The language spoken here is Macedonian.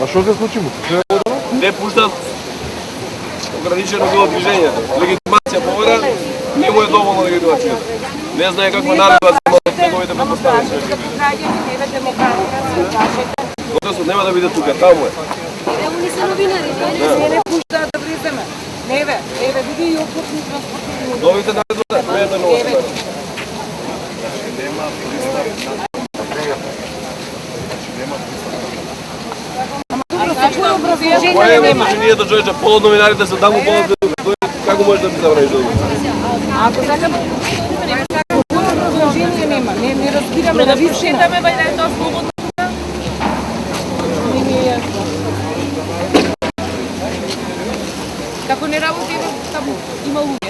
А што се случи му? Не пуштат ограничено било движењето. Легитимација повера, не му е доволно легитимацијата. Не знае каква наредба за неговите предпостави. Односно нема да биде тука, таму е. Они се новинари, не пуштаат да влеземе. Неве, биде и опортни транспортни. Новите наредба, не е да новите. Кој е образованието човече, полот новинарите се таму, полот како може да би забраниш да дојде? Ако сакам, образование нема, не разбираме да ви шетаме, бај да е тоа слободно тука. Не ми е јасно. Како не работи, таму има луѓе.